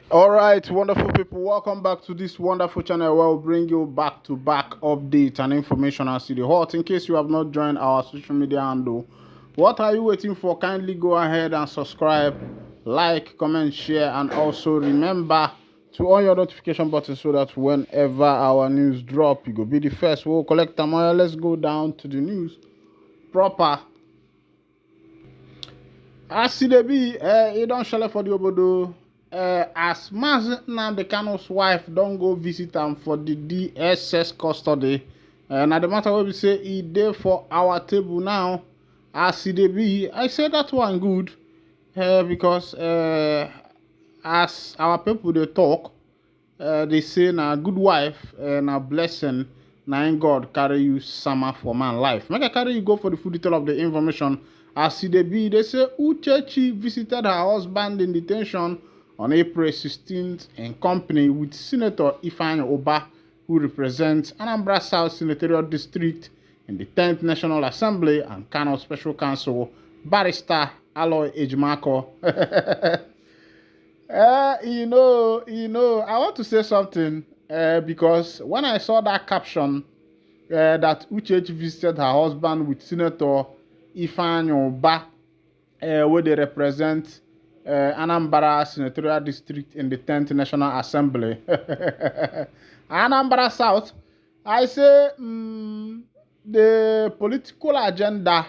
All right, wonderful people, welcome back to this wonderful channel where we'll bring you back-to-back updates and information as to the hot. In case you have not joined our social media handle, what are you waiting for? Kindly go ahead and subscribe, like, comment, share, and also remember to on your notification button so that whenever our news drop, you go be the first. We'll collect them. Let's go down to the news proper. As e dey be, e don shele for the obodo. As Mazi Nnamdi Kanu'S wife don go visit am for the DSS custody. Na the matter wey be say e dey for our table now. As e dey be, I say that one good because as our people dey talk, they say na good wife na blessing na in God carry you sama for man life. Make I carry you go for the full detail of the information. As e dey be, they say Uchechi visited her husband in detention on April 16th in company with Senator Ifeanyi Uba, who represents Anambra South Senatorial District in the 10th National Assembly, and Kano Special Counsel Barrister Aloy Ejimako. I want to say something because when I saw that caption that Uchechi visited her husband with Senator Ifeanyi Uba, where they represent Anambra Senatorial District in the 10th National Assembly. Anambra South, I say the political agenda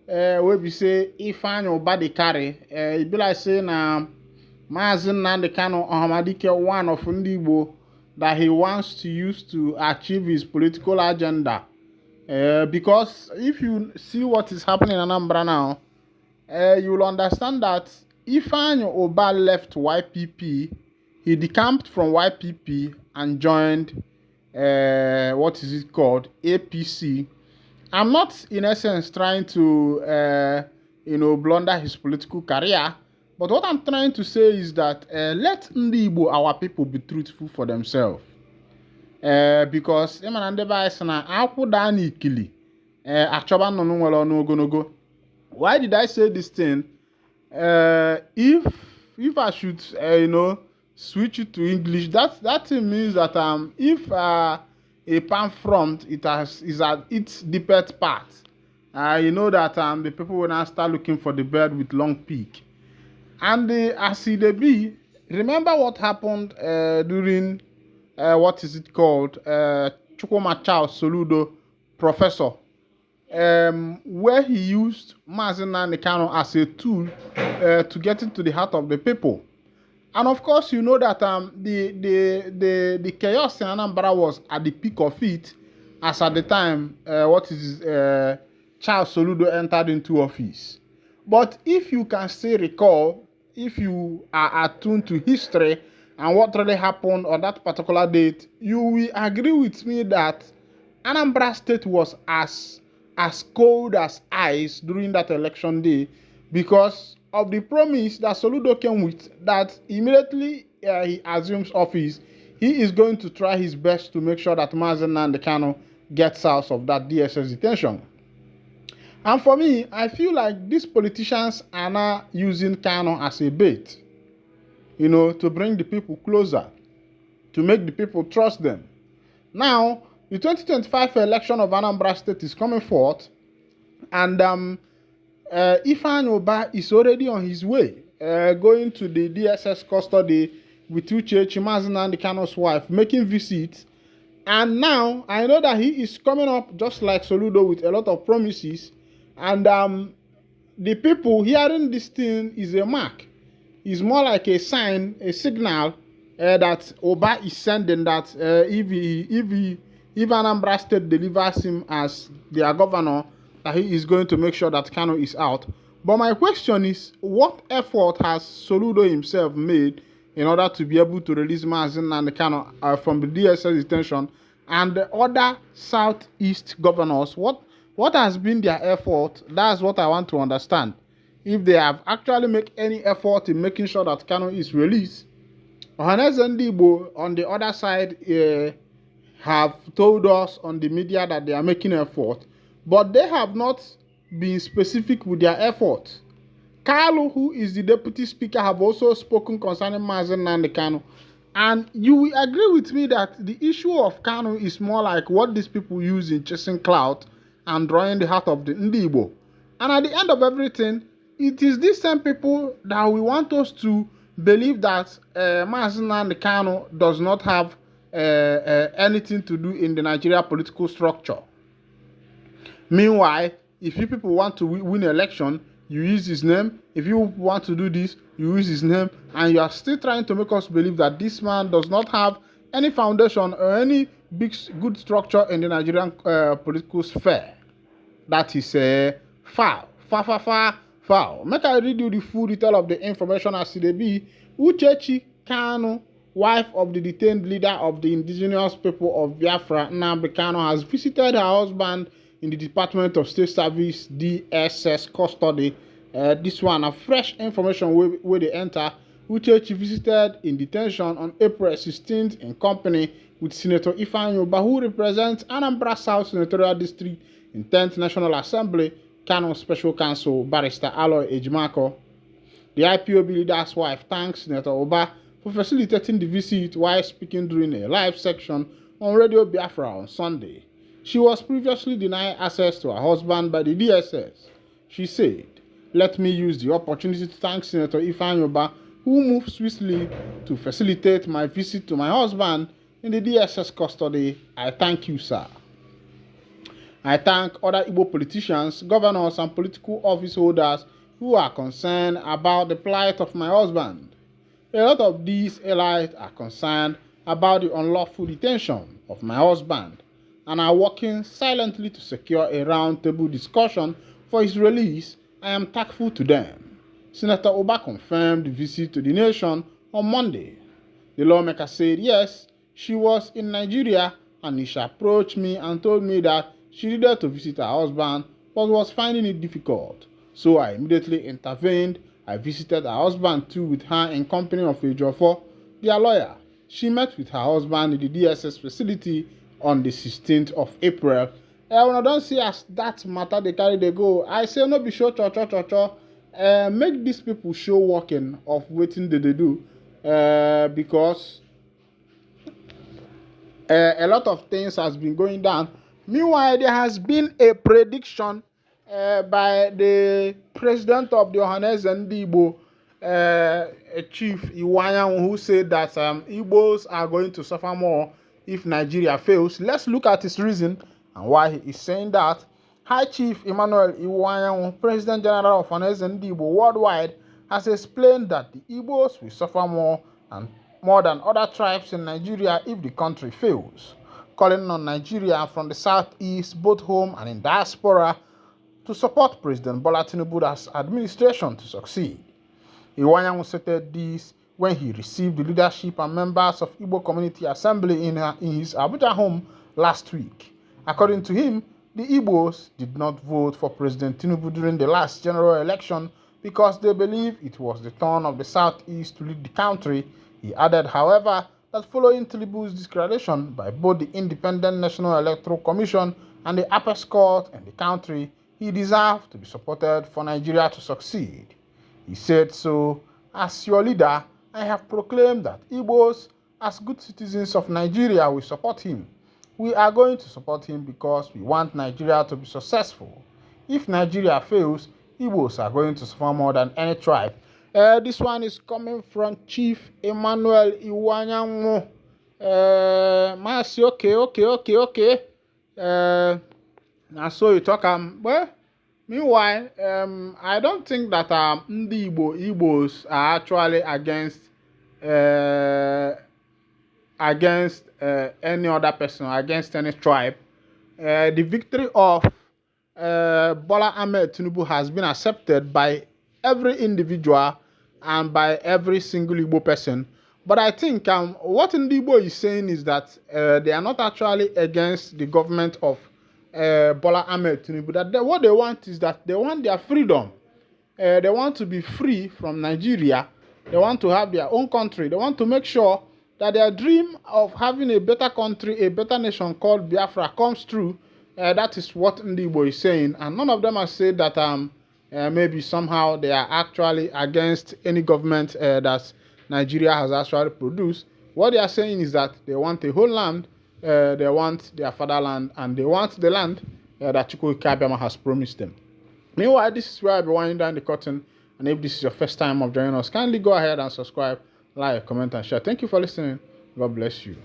wey be say Ifeanyi Uba dey carry, e be like say na Mazi Nnamdi Kanu one of ndị Igbo that he wants to use to achieve his political agenda. Because if you see what is happening in Anambra now, you will understand that Ifeanyi Uba left YPP, he decamped from YPP and joined what is it called, APC. I'm not in essence trying to blunder his political career, but what I'm trying to say is that let ndị Igbo, our people, be truthful for themselves. Because why did I say this thing? If I should switch it to English, that thing means that if a palm front is at its deepest part, you know that the people will now start looking for the bird with long beak. And as it be, remember what happened during what is it called, Chukwuma Charles Soludo Professor, where he used Mazi Nnamdi Kanu as a tool to get into the heart of the people. And of course, you know that the chaos in Anambra was at the peak of it, as at the time Charles Soludo entered into office. But if you can still recall, if you are attuned to history and what really happened on that particular date, you will agree with me that Anambra State was as cold as ice during that election day because of the promise that Soludo came with, that immediately he assumes office, he is going to try his best to make sure that Mazi Nnamdi Kanu gets out of that DSS detention. And for me, I feel like these politicians are now using Kanu as a bait, to bring the people closer, to make the people trust them. Now, the 2025 election of Anambra State is coming forth, and Ifeanyi Uba is already on his way, going to the DSS custody with Uchechi, Mazi Nnamdi Kanu's wife, making visits. And now, I know that he is coming up just like Soludo with a lot of promises. And the people hearing this thing is a mark. It's more like a sign, a signal that Oba is sending that if Anambra State delivers him as their governor, that he is going to make sure that Kanu is out. But my question is, what effort has Soludo himself made in order to be able to release Mazi Nnamdi Kanu from the DSS detention, and the other Southeast governors? What has been their effort? That's what I want to understand. If they have actually made any effort in making sure that Kanu is released. Ohanezendigbo, on the other side, have told us on the media that they are making effort, but they have not been specific with their effort. Kalu, who is the deputy speaker, have also spoken concerning Mazi and Kanu. And you will agree with me that the issue of Kanu is more like what these people use in chasing clout and drawing the heart of the Igbo. And at the end of everything, it is these same people that we want us to believe that Mazi and Kanu does not have anything to do in the Nigeria political structure. Meanwhile, if you people want to win an election, you use his name. If you want to do this, you use his name. And you are still trying to make us believe that this man does not have any foundation or any big good structure in the Nigerian political sphere. That is foul. Foul. Make I read you the full detail of the information as it be. Uchechi Kanu, wife of the detained leader of the indigenous people of Biafra, Nnamdi Kanu, has visited her husband in the Department of State Service DSS custody. This one, a fresh information where they enter. Uchechi visited in detention on April 16th in company with Senator Ifeanyi Uba, who represents Anambra South Senatorial District in 10th National Assembly, Kanu'S Special Counsel, Barrister Aloy Ejimako. The IPOB leader's wife thanks Senator Uba for facilitating the visit while speaking during a live section on Radio Biafra on Sunday. She was previously denied access to her husband by the DSS. She said, "Let me use the opportunity to thank Senator Ifeanyi Uba, who moved swiftly to facilitate my visit to my husband in the DSS custody. I thank you, sir. I thank other Igbo politicians, governors, and political office holders who are concerned about the plight of my husband. A lot of these allies are concerned about the unlawful detention of my husband and are working silently to secure a round-table discussion for his release. I am thankful to them." Senator Uba confirmed the visit to the nation on Monday. The lawmaker said, yes, she was in Nigeria and she approached me and told me that she needed to visit her husband but was finding it difficult. So I immediately intervened. I visited her husband too with her in company of Ejiofor, their lawyer. She met with her husband in the DSS facility on the 16th of April. When I don't see as that matter they carry they go, I say no be show cho. Make these people show working of waiting they do, because a lot of things has been going down. Meanwhile, there has been a prediction by the president of the ohanezendigbo, Chief Ifeanyi, who said that Igbos are going to suffer more if Nigeria fails. Let's look at his reason and why he is saying that. High Chief Ifeanyi, President General of ohanezendigbo worldwide, has explained that the Igbos will suffer more than other tribes in Nigeria if the country fails, calling on Nigeria from the southeast, both home and in diaspora, to support President Bola Tinubu's administration to succeed. Ifeanyi stated this when he received the leadership and members of Igbo Community Assembly in his Abuja home last week. According to him, the Igbos did not vote for President Tinubu during the last general election because they believe it was the turn of the Southeast to lead the country. He added, however, that following Tinubu's declaration by both the Independent National Electoral Commission and the Apex Court in the country, he deserved to be supported for Nigeria to succeed. He said, "So, as your leader, I have proclaimed that Igbos, as good citizens of Nigeria, will support him. We are going to support him because we want Nigeria to be successful. If Nigeria fails, Igbos are going to suffer more than any tribe." This one is coming from Chief Emmanuel Iwanyanwu. Mazi, okay. Now so you talk well. Meanwhile, I don't think that Igbos are actually against any other person, against any tribe. The victory of Bola Ahmed Tinubu has been accepted by every individual and by every single Igbo person. But I think what Igbo is saying is that they are not actually against the government of Bola Ahmed Tinubu. That what they want is that they want their freedom. They want to be free from Nigeria. They want to have their own country. They want to make sure that their dream of having a better country, a better nation called Biafra comes true. That is what Igbo is saying. And none of them have said that maybe somehow they are actually against any government that Nigeria has actually produced. What they are saying is that they want a whole land, they want their fatherland, and they want the land that Chukwuka Abbiama has promised them. Meanwhile, this is where I'll be winding down the curtain. And if this is your first time of joining us, kindly go ahead and subscribe, like, comment, and share. Thank you for listening. God bless you.